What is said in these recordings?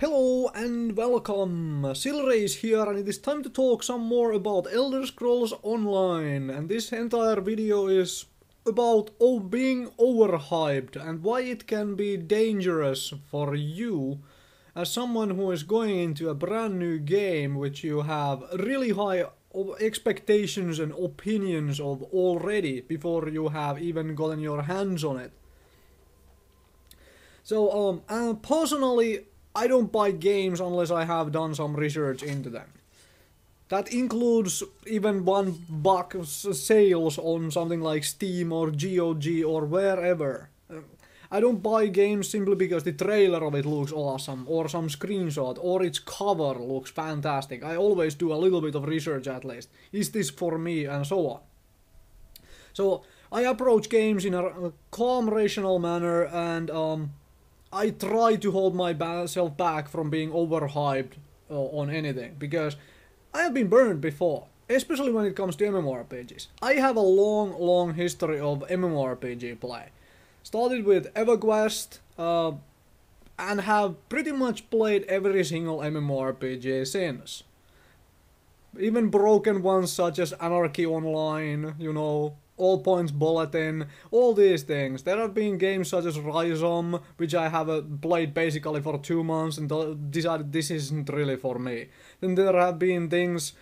Hello and welcome! Silrace here, and it is time to talk some more about Elder Scrolls Online. And this entire video is about being overhyped and why it can be dangerous for you as someone who is going into a brand new game which you have really high expectations and opinions of already before you have even gotten your hands on it. So, personally, I don't buy games unless I have done some research into them. That includes even $1 sales on something like Steam or GOG or wherever. I don't buy games simply because the trailer of it looks awesome, or some screenshot, or its cover looks fantastic. I always do a little bit of research at least. Is this for me, and so on. So, I approach games in a calm, rational manner, and I try to hold myself back from being overhyped on anything, because I have been burned before, especially when it comes to MMORPGs. I have a long history of MMORPG play. Started with EverQuest, and have pretty much played every single MMORPG since. Even broken ones such as Anarchy Online, you know, All Points Bulletin, all these things. There have been games such as Rhizome, which I have played basically for 2 months and decided this isn't really for me. Then there have been things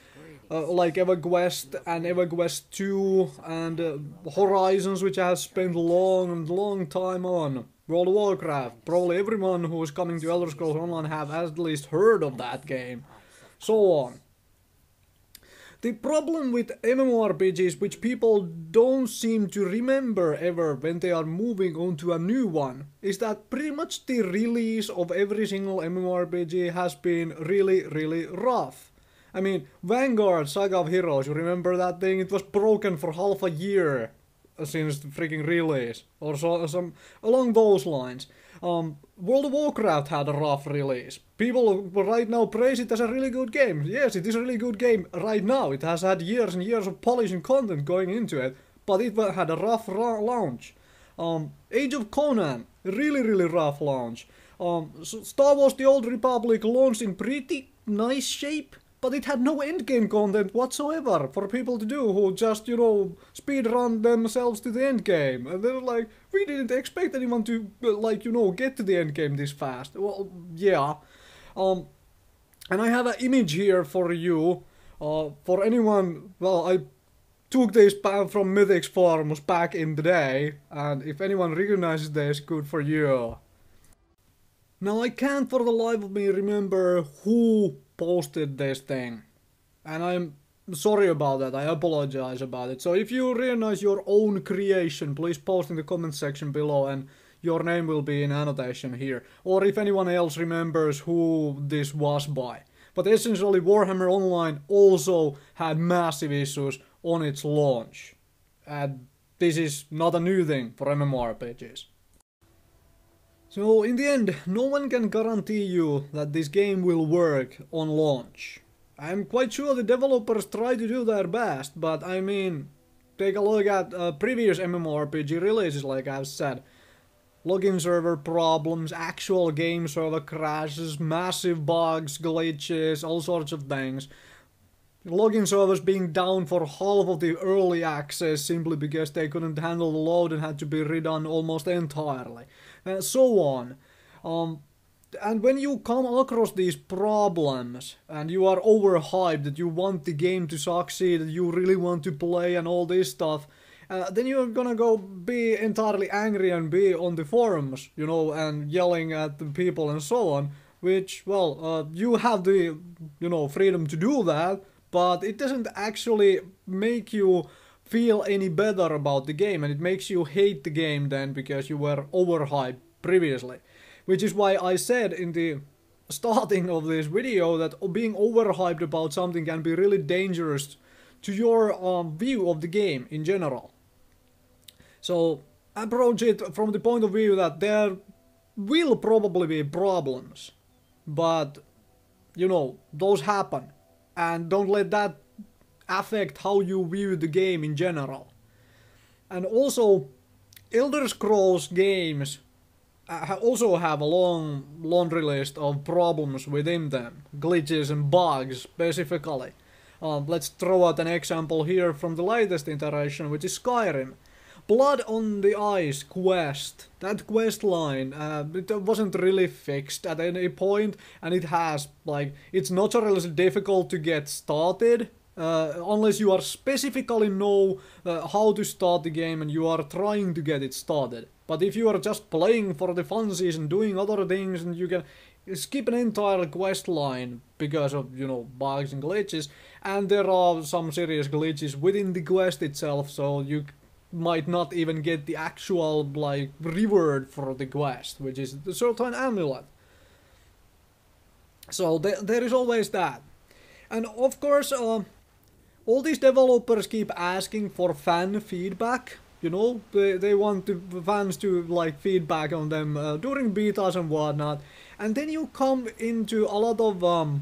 like EverQuest and EverQuest 2 and Horizons, which I have spent long time on. World of Warcraft, probably everyone who is coming to Elder Scrolls Online have at least heard of that game. So on. The problem with MMORPGs, which people don't seem to remember ever when they are moving on to a new one, is that pretty much the release of every single MMORPG has been really rough. I mean, Vanguard Saga of Heroes, you remember that thing? It was broken for half a year since the freaking release, or so, some along those lines. World of Warcraft had a rough release. People right now praise it as a really good game. Yes, it is a really good game right now. It has had years and years of polish and content going into it, but it had a rough launch. Age of Conan, really rough launch. Star Wars The Old Republic launched in pretty nice shape, but it had no endgame content whatsoever for people to do who just, you know, speedrun themselves to the endgame. And they're like, we didn't expect anyone to, like, you know, get to the endgame this fast. Well, yeah. And I have an image here for you. For anyone, well, I took this from Mythics forums back in the day, and if anyone recognizes this, good for you. Now, I can't for the life of me remember who posted this thing, and I'm sorry about that. I apologize about it. So if you recognize your own creation, please post in the comment section below, and your name will be in annotation here. Or if anyone else remembers who this was by. But essentially, Warhammer Online also had massive issues on its launch, and this is not a new thing for MMORPGs. So in the end, no one can guarantee you that this game will work on launch. I'm quite sure the developers try to do their best, but I mean, take a look at previous MMORPG releases, like I've said. Login server problems, actual game server crashes, massive bugs, glitches, all sorts of things. Login servers being down for half of the early access simply because they couldn't handle the load and had to be redone almost entirely. And so on. And when you come across these problems and you are overhyped, that you want the game to succeed, that you really want to play and all this stuff, then you're gonna go be entirely angry and be on the forums, you know, and yelling at the people and so on, which, well, you have the, you know, freedom to do that, but it doesn't actually make you feel any better about the game, and it makes you hate the game then because you were overhyped previously. Which is why I said in the starting of this video that being overhyped about something can be really dangerous to your view of the game in general. So approach it from the point of view that there will probably be problems, but, you know, those happen, and don't let that affect how you view the game in general. And also, Elder Scrolls games also have a long laundry list of problems within them, glitches and bugs specifically. Let's throw out an example here from the latest iteration, which is Skyrim. Blood on the Ice quest. That quest line, it wasn't really fixed at any point, and it has, like, it's notoriously difficult to get started, unless you are specifically know how to start the game and you are trying to get it started. But if you are just playing for the funsies and doing other things, and you can skip an entire quest line because of, you know, bugs and glitches, and there are some serious glitches within the quest itself, so you might not even get the actual, like, reward for the quest, which is the certain amulet. So there is always that. And of course, all these developers keep asking for fan feedback. You know, they want the fans to, like, feedback on them during betas and whatnot. And then you come into a lot of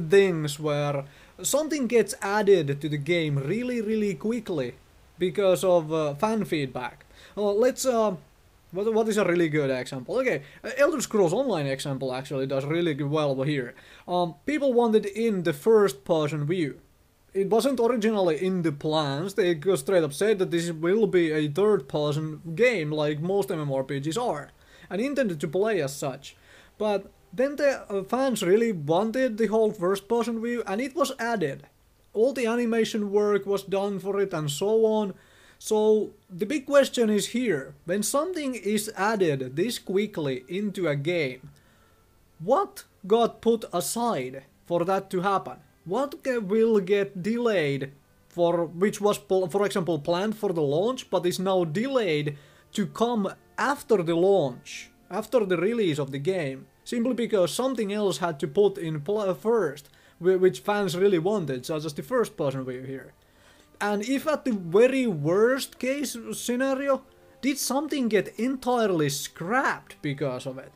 things where something gets added to the game really quickly because of fan feedback. Let's what is a really good example? Okay, Elder Scrolls Online example actually does really well here. People wanted in the first person view. It wasn't originally in the plans. They straight up said that this will be a third person game like most MMORPGs are, and intended to play as such. But then the fans really wanted the whole first person view, and it was added. All the animation work was done for it and so on. So the big question is here, when something is added this quickly into a game, what got put aside for that to happen? What will get delayed for, which was, for example, planned for the launch, but is now delayed to come after the launch, after the release of the game, simply because something else had to put in first, which fans really wanted, such as the first person view here. And if at the very worst case scenario, did something get entirely scrapped because of it?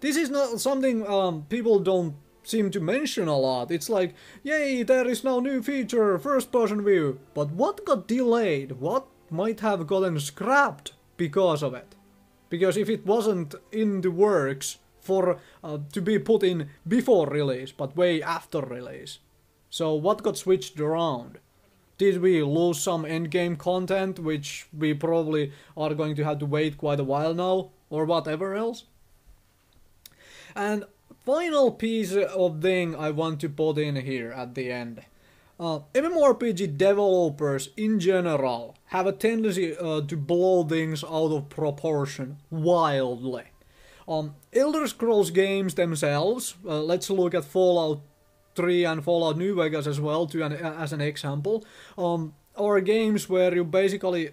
This is not something people don't seem to mention a lot. It's like, yay, there is now new feature, first person view. But what got delayed? What might have gotten scrapped because of it? Because if it wasn't in the works for to be put in before release, but way after release. So what got switched around? Did we lose some endgame content, which we probably are going to have to wait quite a while now, or whatever else? And final piece of thing I want to put in here at the end. MMORPG developers in general have a tendency to blow things out of proportion wildly. Elder Scrolls games themselves, let's look at Fallout 3 and Fallout New Vegas as well as an example, are games where you basically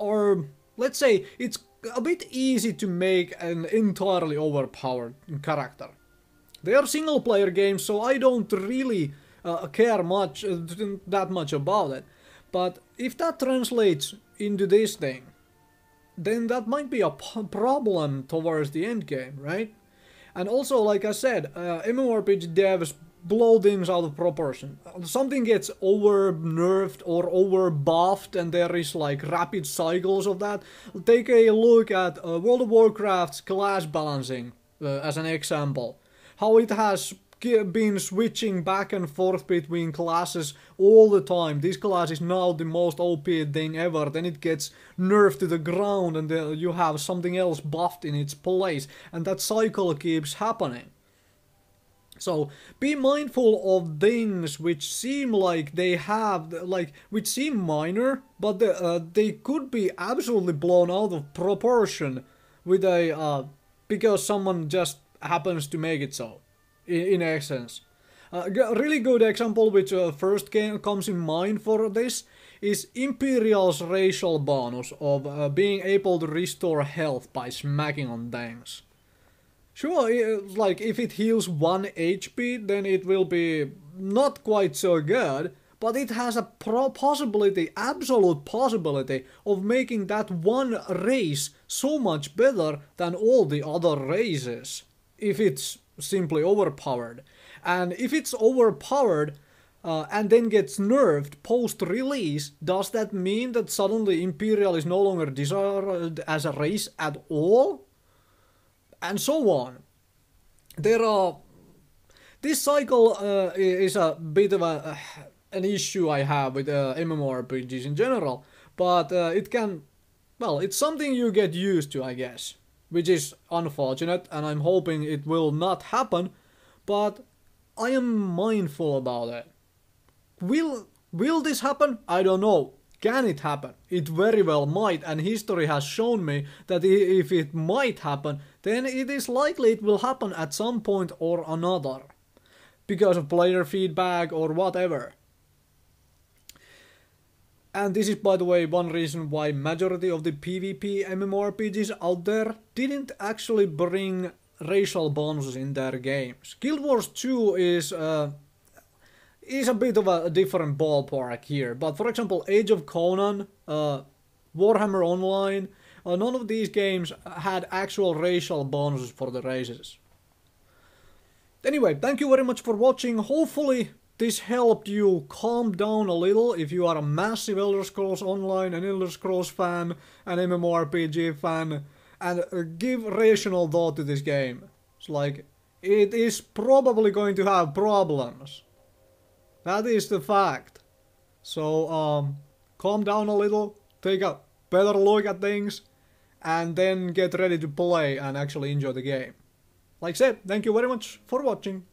are, let's say, it's a bit easy to make an entirely overpowered character. They are single player games, so I don't really care that much about it. But if that translates into this thing, then that might be a problem towards the end game, right? And also, like I said, MMORPG devs blow things out of proportion. Something gets over-nerfed or over-buffed and there is like rapid cycles of that. Take a look at World of Warcraft's class balancing as an example. How it has been switching back and forth between classes all the time. This class is now the most OP thing ever, then it gets nerfed to the ground and you have something else buffed in its place, and that cycle keeps happening. So be mindful of things which seem like they have, like, which seem minor, but they could be absolutely blown out of proportion with a, because someone just happens to make it so. In essence, a really good example which first comes in mind for this is Imperial's racial bonus of being able to restore health by smacking on things. Sure, like if it heals 1 HP, then it will be not quite so good, but it has a possibility, absolute possibility, of making that one race so much better than all the other races, if it's simply overpowered. And if it's overpowered and then gets nerfed post-release, does that mean that suddenly Imperial is no longer desired as a race at all? and so on. There are... This cycle is a bit of an issue I have with MMORPGs in general, but it can... Well, it's something you get used to, I guess, which is unfortunate, and I'm hoping it will not happen, but I am mindful about it. Will this happen? I don't know. Can it happen? It very well might, and history has shown me that if it might happen, then it is likely it will happen at some point or another, because of player feedback or whatever. And this is, by the way, one reason why majority of the PvP MMORPGs out there didn't actually bring racial bonuses in their games. Guild Wars 2 is a bit of a different ballpark here, but for example, Age of Conan, Warhammer Online, none of these games had actual racial bonuses for the races. Anyway, thank you very much for watching. Hopefully this helped you calm down a little if you are a massive Elder Scrolls Online, an Elder Scrolls fan, an MMORPG fan, and give rational thought to this game. It's like, it is probably going to have problems. That is the fact. So, calm down a little, take a better look at things, and then get ready to play and actually enjoy the game. Like I said, thank you very much for watching.